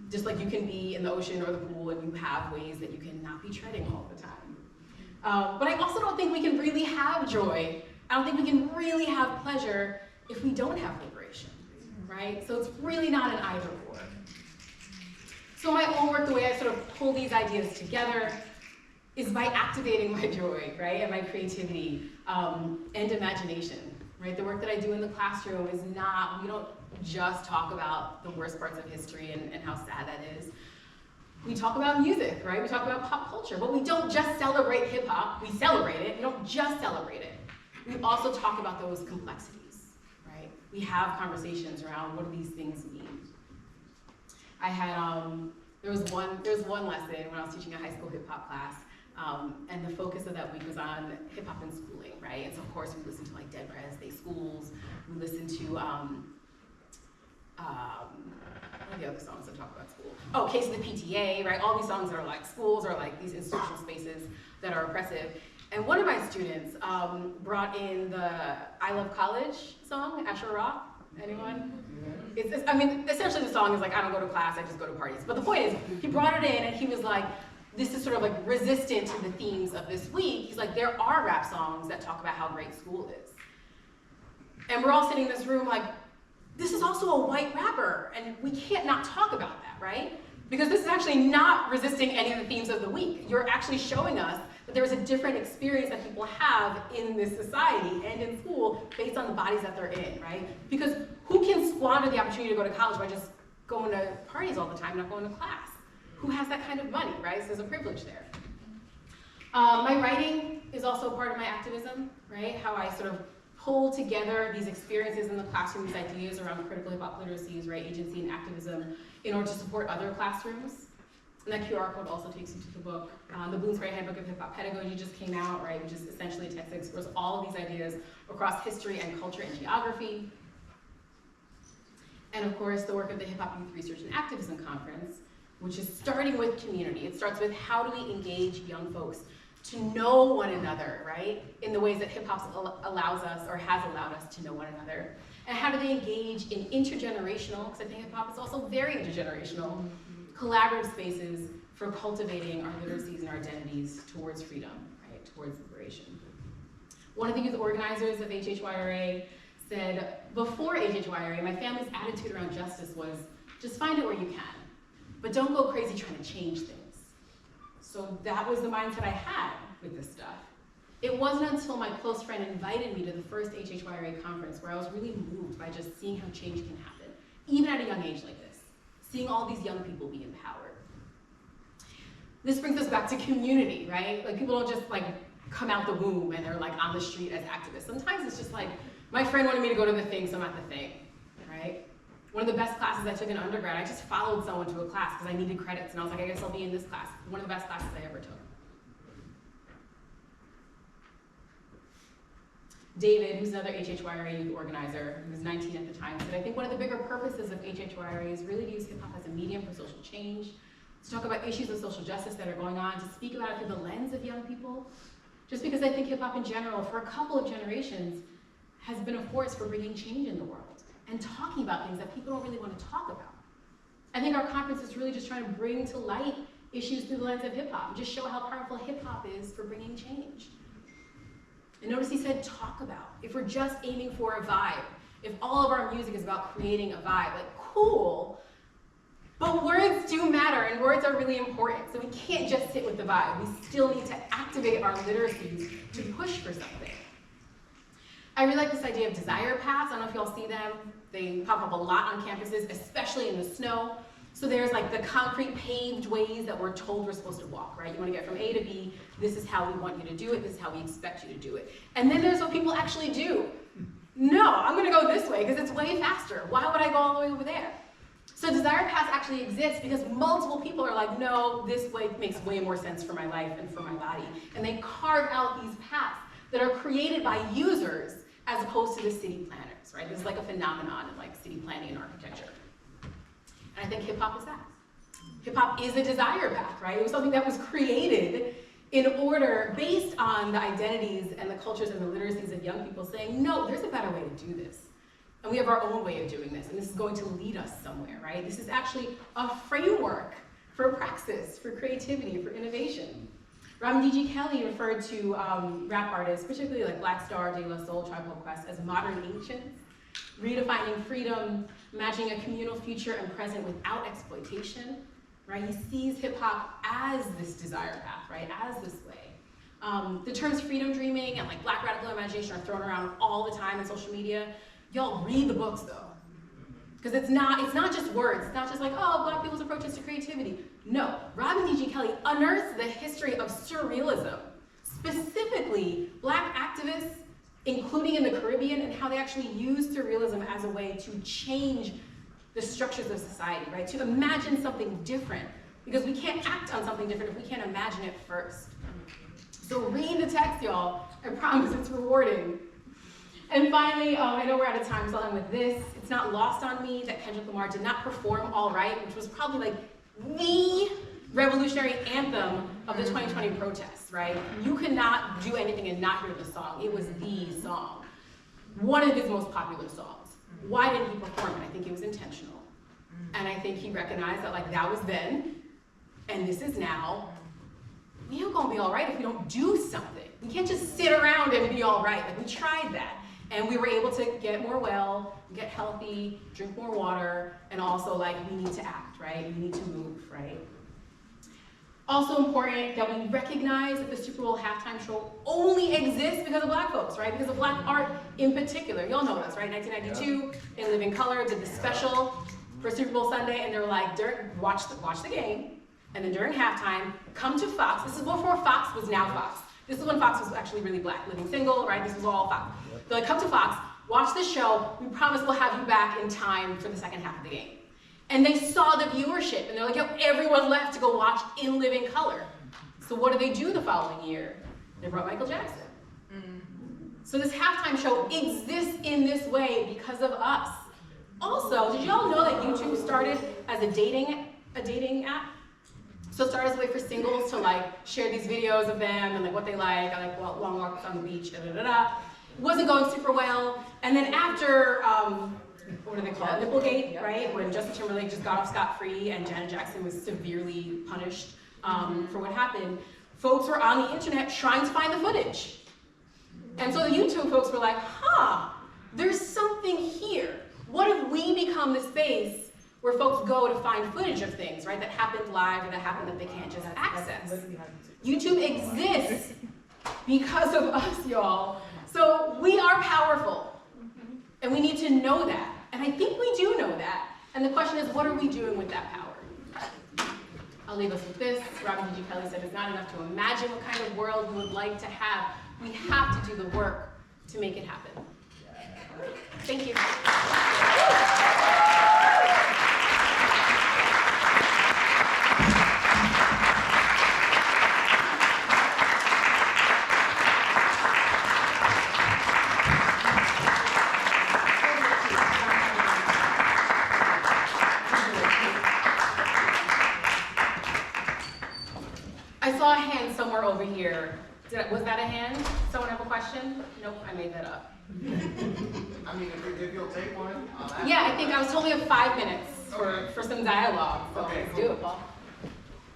Just like you can be in the ocean or the pool and you have ways that you can not be treading all the time. But I also don't think we can really have joy. I don't think we can really have pleasure if we don't have liberation, right? So it's really not an either or. So my own work, the way I sort of pull these ideas together is by activating my joy, right? And my creativity and imagination, right? The work that I do in the classroom is not, we don't just talk about the worst parts of history and how sad that is. We talk about music, right? We talk about pop culture, but we don't just celebrate hip hop. We celebrate it, we don't just celebrate it. We also talk about those complexities, right? We have conversations around what do these things mean. I had, there was one lesson when I was teaching a high school hip hop class, and the focus of that week was on hip hop and schooling, right? And so of course we listened to like Dead Prez, Day Schools, we listened to, what are the other songs that talk about school? Oh, Case of the PTA, right? All these songs that are like schools or like these institutional spaces that are oppressive. And one of my students brought in the I Love College song, Asher Rock. Anyone? I mean, essentially the song is like, I don't go to class, I just go to parties. But the point is, he brought it in and he was like, this is sort of like resistant to the themes of this week. He's like, there are rap songs that talk about how great school is. And we're all sitting in this room like, this is also a white rapper, and we can't not talk about that, right? Because this is actually not resisting any of the themes of the week. You're actually showing us that there's a different experience that people have in this society and in school based on the bodies that they're in, right? Because who can squander the opportunity to go to college by just going to parties all the time, not going to class? Who has that kind of money, right? So there's a privilege there. My writing is also part of my activism, right? How I sort of pull together these experiences in the classroom, these ideas around critical hip-hop literacies, right, agency and activism, in order to support other classrooms. And that QR code also takes you to the book. The Bloomsbury Handbook of Hip-Hop Pedagogy just came out, right, which is essentially a text that explores all of these ideas across history and culture and geography. And of course, the work of the Hip-Hop Youth Research and Activism Conference, which is starting with community. It starts with how do we engage young folks to know one another, right? In the ways that hip-hop allows us or has allowed us to know one another. And how do they engage in intergenerational, because I think hip-hop is also very intergenerational, collaborative spaces for cultivating our literacies and our identities towards freedom, right? Towards liberation. One of the youth organizers of HHYRA said, before HHYRA, my family's attitude around justice was, just find it where you can, but don't go crazy trying to change things. So that was the mindset I had with this stuff. It wasn't until my close friend invited me to the first HHYRA conference where I was really moved by just seeing how change can happen, even at a young age like this, seeing all these young people be empowered. This brings us back to community, right? Like people don't just like come out the womb and they're like on the street as activists. Sometimes it's just like, my friend wanted me to go to the thing, so I'm at the thing, right? One of the best classes I took in undergrad, I just followed someone to a class because I needed credits, and I was like, I guess I'll be in this class. One of the best classes I ever took. David, who's another HHYRA youth organizer, who was 19 at the time, said, I think one of the bigger purposes of HHYRA is really to use hip-hop as a medium for social change, to talk about issues of social justice that are going on, to speak about it through the lens of young people. Just because I think hip-hop in general, for a couple of generations, has been a force for bringing change in the world and talking about things that people don't really want to talk about. I think our conference is really just trying to bring to light issues through the lens of hip-hop, and just show how powerful hip-hop is for bringing change. And notice he said talk about. If we're just aiming for a vibe, if all of our music is about creating a vibe, like cool, but words do matter and words are really important. So we can't just sit with the vibe. We still need to activate our literacies to push for something. I really like this idea of desire paths. I don't know if y'all see them. They pop up a lot on campuses, especially in the snow. So there's like the concrete paved ways that we're told we're supposed to walk, right? You want to get from A to B. This is how we want you to do it. This is how we expect you to do it. And then there's what people actually do. No, I'm going to go this way because it's way faster. Why would I go all the way over there? So desire paths actually exist because multiple people are like, no, this way makes way more sense for my life and for my body. And they carve out these paths that are created by users as opposed to the city planners, right? This is like a phenomenon in like city planning and architecture. And I think hip hop is that. Hip hop is a desire path, right? It was something that was created in order, based on the identities and the cultures and the literacies of young people saying, no, there's a better way to do this. And we have our own way of doing this, and this is going to lead us somewhere, right? This is actually a framework for praxis, for creativity, for innovation. Leigh Kelly referred to rap artists, particularly like Black Star, De La Soul, Tribe Called Quest, as modern ancients, redefining freedom, imagining a communal future and present without exploitation, right? He sees hip hop as this desire path, right? As this way. The terms freedom dreaming and like Black radical imagination are thrown around all the time in social media. Y'all read the books though. Because it's not just words. It's not just like, oh, Black people's approaches to creativity. No, Leigh Kelly unearths the history of surrealism, specifically Black activists, including in the Caribbean, and how they actually use surrealism as a way to change the structures of society, right? To imagine something different, because we can't act on something different if we can't imagine it first. So read the text, y'all. I promise it's rewarding. And finally, I know we're out of time, so I'll end with this. It's not lost on me that Kendrick Lamar did not perform All Right, which was probably like the revolutionary anthem of the 2020 protests, right? You could not do anything and not hear the song. It was the song. One of his most popular songs. Why didn't he perform it? I think it was intentional. And I think he recognized that like that was then, and this is now. We ain't gonna be all right if we don't do something. We can't just sit around and be all right. Like we tried that. And we were able to get more well, get healthy, drink more water, and also like we need to act, right? We need to move, right? Also important that we recognize that the Super Bowl halftime show only exists because of Black folks, right? Because of Black art in particular. Y'all know this, right? 1992, In Living Color did the special for Super Bowl Sunday, and they were like, watch the game, and then during halftime, come to Fox. This is before Fox was now Fox. This is when Fox was actually really Black, Living Single, right? This was all Fox. They're like, come to Fox, watch the show. We promise we'll have you back in time for the second half of the game. And they saw the viewership, and they're like, yo, everyone left to go watch In Living Color. So what do they do the following year? They brought Michael Jackson. So this halftime show exists in this way because of us. Also, did y'all know that YouTube started as a dating app? So it started as a way for singles to like share these videos of them and like what they like. I like long walks on the beach, It wasn't going super well. And then after, what do they call it? Nipplegate, right? When Justin Timberlake just got off scot-free and Janet Jackson was severely punished for what happened, folks were on the internet trying to find the footage. And so the YouTube folks were like, there's something here. What if we become the space where folks go to find footage of things, right, that happened live or that happened that they can't just access? YouTube exists because of us, y'all. So we are powerful, and we need to know that. And I think we do know that. And the question is, what are we doing with that power? I'll leave us with this. Robin D.G. Kelly said, it's not enough to imagine what kind of world we would like to have. We have to do the work to make it happen. Thank you. I saw a hand somewhere over here. Was that a hand? Someone have a question? Nope, I made that up. I mean, if you'll take one, I'll ask. Yeah, I think I was told we have 5 minutes for some dialogue, so Okay, let's cool. do it, Paul.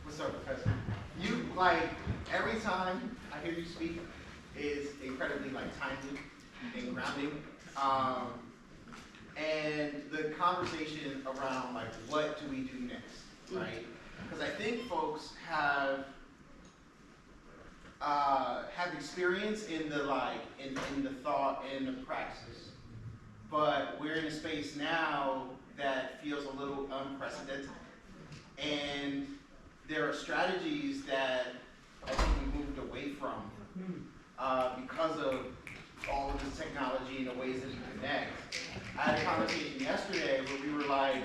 What's up, Professor? You, like, every time I hear you speak is incredibly, like, timely and grounding. And the conversation around, like, what do we do next, right? Because I think folks have experience in the in the thought and the praxis, but we're in a space now that feels a little unprecedented, and there are strategies that I think we moved away from because of all of this technology and the ways that we connect. I had a conversation yesterday where we were like,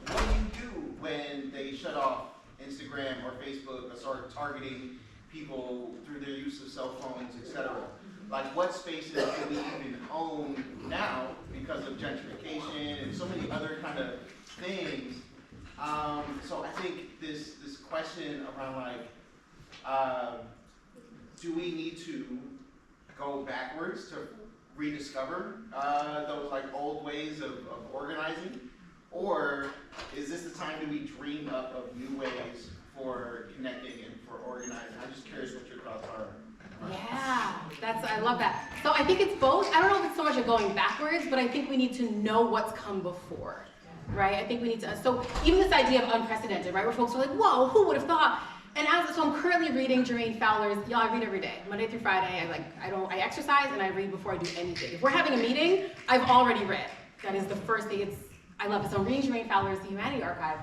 what do you do when they shut off Instagram or Facebook or start targeting people through their use of cell phones, etc.? Like, what spaces do we even own now because of gentrification and so many other kind of things? So I think this question around, like, do we need to go backwards to rediscover those, like, old ways of organizing? Or is this the time that we dream up of new ways for connecting and for organizing? I'm just curious what your thoughts are. Yeah, I love that. So I think it's both. I don't know if it's so much of going backwards, but I think we need to know what's come before, right? I think we need to, so even this idea of unprecedented, right, where folks are like, whoa, who would have thought? And so I'm currently reading Jermaine Fowler's, y'all, I read every day, Monday through Friday. I exercise and I read before I do anything. If we're having a meeting, I've already read. That is the first thing. I love it. So I'm reading Jermaine Fowler's The Humanity Archive.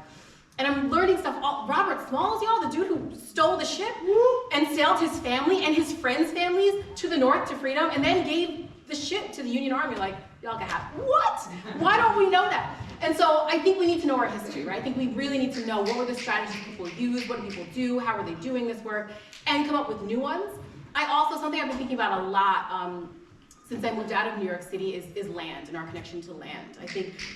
And I'm learning stuff. Robert Smalls, y'all, the dude who stole the ship and sailed his family and his friends' families to the north to freedom, and then gave the ship to the Union Army, like, y'all can have. What? Why don't we know that? And so I think we need to know our history, right? I think we really need to know what were the strategies people use, what do people do, how are they doing this work, and come up with new ones. Something I've been thinking about a lot since I moved out of New York City is land and our connection to land.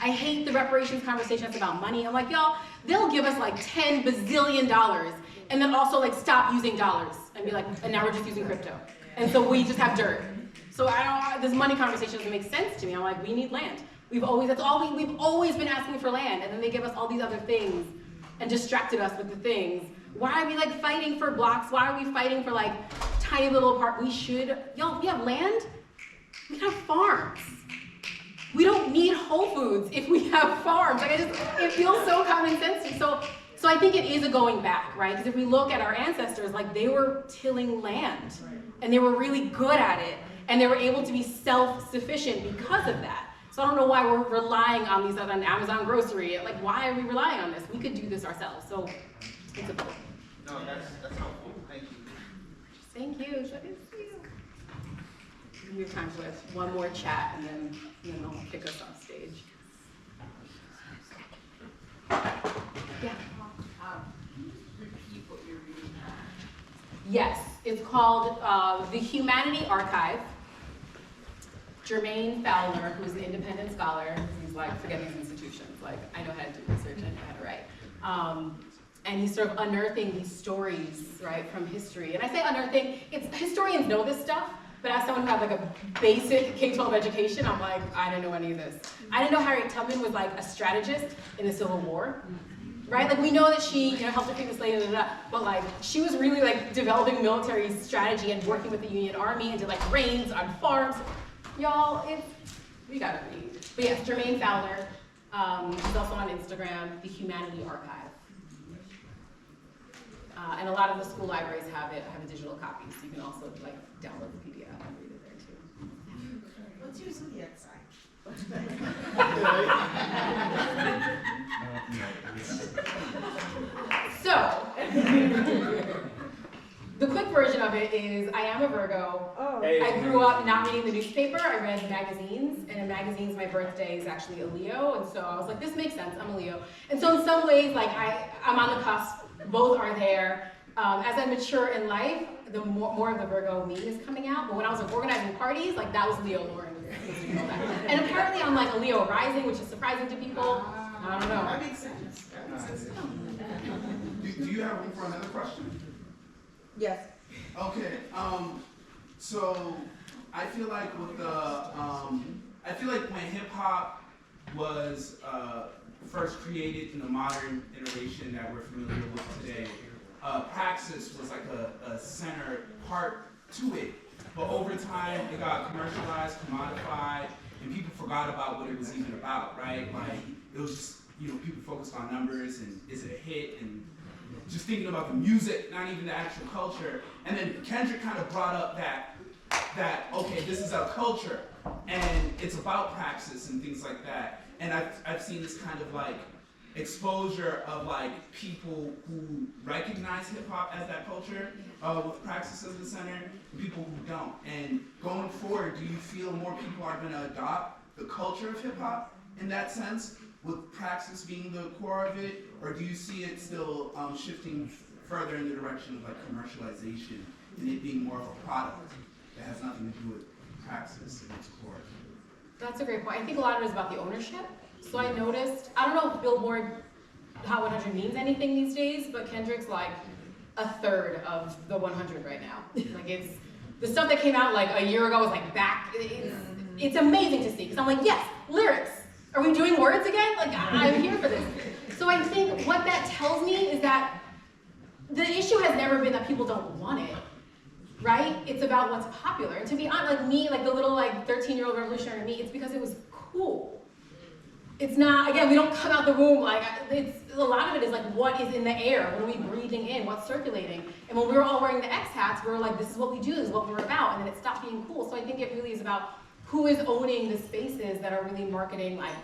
I hate the reparations conversation that's about money. I'm like, y'all, they'll give us like $10 bazillion and then also like stop using dollars and be like, and now we're just using crypto. And so we just have dirt. So this money conversation doesn't make sense to me. I'm like, we need land. We've always been asking for land, and then they give us all these other things and distracted us with the things. Why are we like fighting for blocks? Why are we fighting for like tiny little y'all, we have land. We have farms. We don't need Whole Foods if we have farms. It feels so common sense to me. So I think it is a going back, right? Because if we look at our ancestors, like they were tilling land and they were really good at it and they were able to be self-sufficient because of that. So I don't know why we're relying on these on Amazon grocery. Like, why are we relying on this? We could do this ourselves. So it's a book. No, that's helpful. Thank you. Thank you. We have time for one more chat, and then I'll kick us off stage. Yeah. Repeat what you're reading. Yes, it's called The Humanity Archive. Jermaine Fowler, who's an independent scholar, he's like, forget these institutions. Like, I know how to do research, I know how to write. and he's sort of unearthing these stories, right, from history. And I say unearthing, historians know this stuff, but as someone who had like a basic K-12 education, I'm like, I didn't know any of this. I didn't know Harriet Tubman was like a strategist in the Civil War, right? Like we know that she, helped defeat the slaves, but like she was really like developing military strategy and working with the Union Army and did like raids on farms. Y'all, we gotta read. But yes, Jermaine Fowler, he's also on Instagram, The Humanity Archive. And a lot of the school libraries have a digital copy, so you can also like download the PDF and read it there too. What's your zodiac sign? So, the quick version of it is I am a Virgo. Oh. I grew up not reading the newspaper. I read magazines, and in magazines my birthday is actually a Leo, and so I was like, this makes sense, I'm a Leo. And so in some ways, like I'm on the cusp. Both are there. As I mature in life, the more of the Virgo me is coming out. But when I was organizing parties, like that was Leo Lauren. And apparently I'm like a Leo rising, which is surprising to people. I don't know. That makes sense. Do you have room for another question? Yes. Okay. So I feel like with I feel like when hip hop was first created in the modern iteration that we're familiar with today, Praxis was like a center part to it. But over time, it got commercialized, commodified, and people forgot about what it was even about, right? Like, it was just, people focused on numbers and is it a hit, and just thinking about the music, not even the actual culture. And then Kendrick kind of brought up that okay, this is our culture, and it's about praxis and things like that. And I've seen this kind of like exposure of like people who recognize hip hop as that culture with Praxis as the center, and people who don't. And going forward, do you feel more people are going to adopt the culture of hip hop in that sense, with Praxis being the core of it, or do you see it still shifting further in the direction of like commercialization and it being more of a product that has nothing to do with Praxis and its core? That's a great point. I think a lot of it is about the ownership. So I noticed, I don't know if Billboard Hot 100 means anything these days, but Kendrick's like a third of the 100 right now. Like it's, the stuff that came out like a year ago is like back. It's amazing to see, because I'm like, yes, lyrics. Are we doing words again? Like I'm here for this. So I think what that tells me is that the issue has never been that people don't want it, right? It's about what's popular. And to be honest, like me, like the little like 13-year-old revolutionary me, it's because it was cool. It's not, again, we don't come out the womb like, it's, a lot of it is like what is in the air, what are we breathing in, what's circulating. And when we were all wearing the X hats, we were like, this is what we do, this is what we're about, and then it stopped being cool. So I think it really is about who is owning the spaces that are really marketing like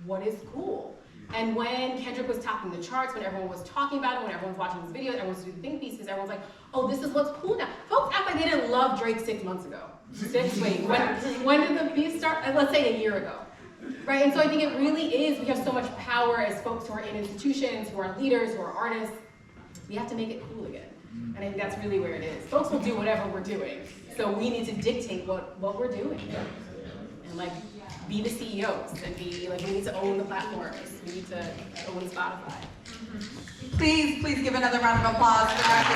what is cool. And when Kendrick was topping the charts, when everyone was talking about it, when everyone's watching this video, everyone's doing think pieces, everyone's like, oh, this is what's cool now. Folks act like they didn't love Drake 6 months ago. When did the beef start? Let's say a year ago. Right, and so I think it really is, we have so much power as folks who are in institutions, who are leaders, who are artists. We have to make it cool again. And I think that's really where it is. Folks will do whatever we're doing. So we need to dictate what we're doing. And like be the CEOs and be like, we need to own the platforms. We need to own Spotify. Please give another round of applause for Dr.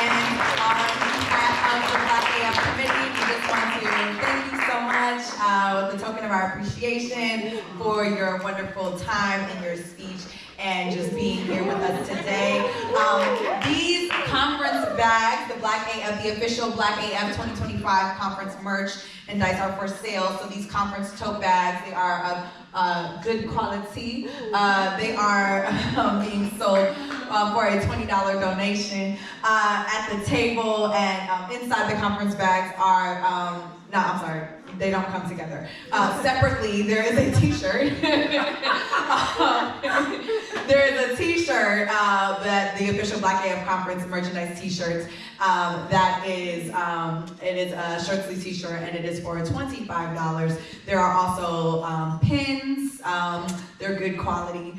And on behalf of the Black AF Committee, we just want to thank you so much with a token of our appreciation for your wonderful time and your speech and just being here with us today. These conference bags, the Black AF, the official Black AF 2025 conference merchandise are for sale. So these conference tote bags, they are of good quality. They are being sold for a $20 donation at the table, and inside the conference bags are, no, I'm sorry, they don't come together. Separately, there is a t-shirt. There is a t-shirt that the official Black AF Conference merchandise t-shirt that is, it is a short sleeve t-shirt, and it is for $25. There are also pins, they're good quality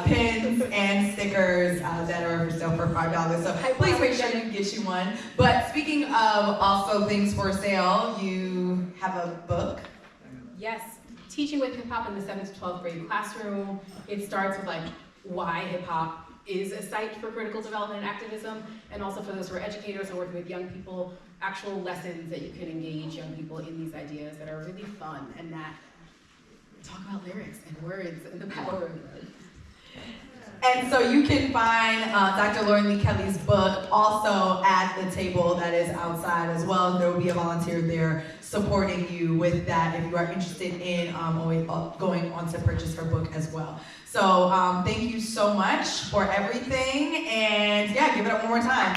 pins and stickers that are for sale for $5. So please make sure you get you one. But speaking of also things for sale, you have a book. Yes, teaching with hip hop in the 7th to 12th grade classroom. It starts with like why hip hop is a site for critical development and activism, and also for those who are educators or working with young people, actual lessons that you can engage young people in these ideas that are really fun and that talk about lyrics and words and the power of them. And so you can find Dr. Lauren Leigh Kelly's book also at the table that is outside as well. There will be a volunteer there supporting you with that if you are interested in going on to purchase her book as well. So thank you so much for everything, and yeah, give it up one more time.